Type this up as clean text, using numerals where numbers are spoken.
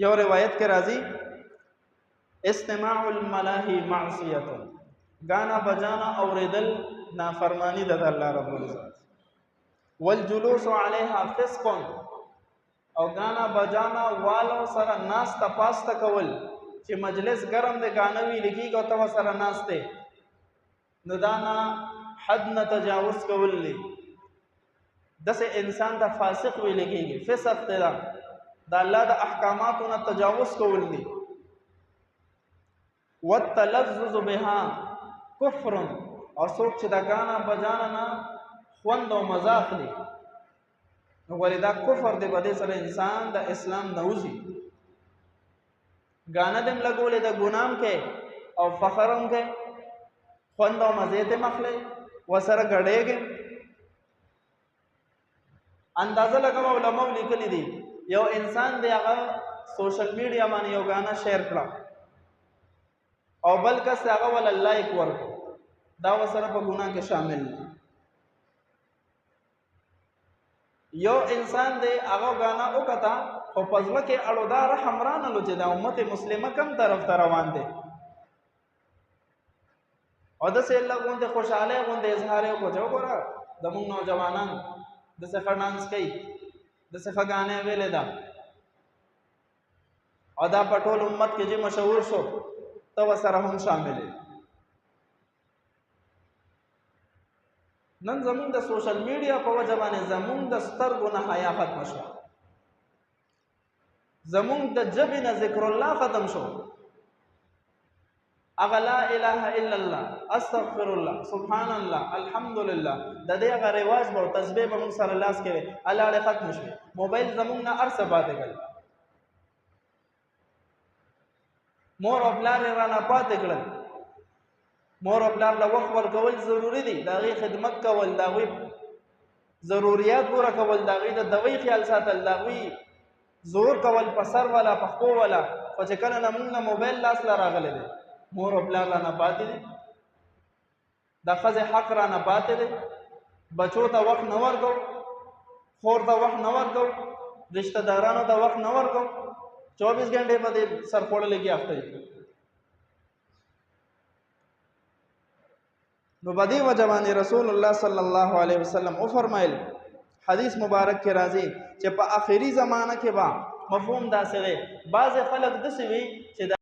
یو روایت کې راځي استماع الملاهی معصیت، گانا بجانا اوریدل نافرمانی د الله رب العزت، والجلوس علیها فسق، او گانا بجانا والو سره ناس تپاسته کول چې مجلس ګرم دی گانا وی لګي او تو سره ناس ته نو دانا حد نه تجاوز کول دی، دسه انسان ته فاسق وی لګيږي، فسق ته دا الله د احکاماتو نه تجاوز کول دی. والتلذذ بها کفر، او څوک چې دا گانا بجانا نه خوند او مزه اخلي نو ولې دا کفر دی، په دې سره انسان د اسلام نه وځي. گانا دم لګولې د ګنام کې او فخرم کې خوند او مزه ته مخلې وسره غړېږي. اندازه لګو علماء لیکلي دي یو انسان دی هغه سوشل میډیا باندې یو غانا شیر کړ او بل کس هغه ول لایک ورک، دا وسره په ګناه کې شامل دی. یو انسان دی هغه غانا وکتا او پزله کې اړودا رحم رانه لو چې د امت مسلمه کم طرف ته روان دي او د سه الله غونډه خوشاله غونډه اظهار کو جو ګره د موږ نوجوانان د څه ډانس کوي د څه غانې ویلې دا او دا پټول امت کې چې مشهور شو تو سره هم شامل دي. نن زمون د سوشل میډیا په وجه باندې زمون د سترګو نه حیا ختم شو، زمون د جبې نه ذکر الله ختم شو، اغه لا اله الا الله استغفر الله سبحان الله الحمدلله د دې هغه رواج به تسبیح به موږ سره لاس کې الله ختم شو. موبایل زمون نه ارسه پاتې کړ، مور او پلار رانه پاتې کړل. مور او پلار له وخت ورکول ضروری دي، دا غي خدمت کول، دا غي ضرورت پوره کول، دا غي د دوی خیال ساتل، دا غي زور کول په سر ولا په خو ولا، او چې کله نه موږ موبایل لاس لا راغله دي مور او پلار رانه پاتې دي، دا خزه حق رانه پاتې دي. بچو ته وخت نه ورکو، خور ته وخت نه ورکو، رشتہ دارانو ته وخت نه ورکو، 24 घंटे باندې سر پړلې کې افته. نو بدی وجوانی رسول الله صلی الله علیه وسلم او فرمایل حدیث مبارک کې راځي چې په آخري زمانہ کې با مفهوم دا سره بعض خلک د سوي چې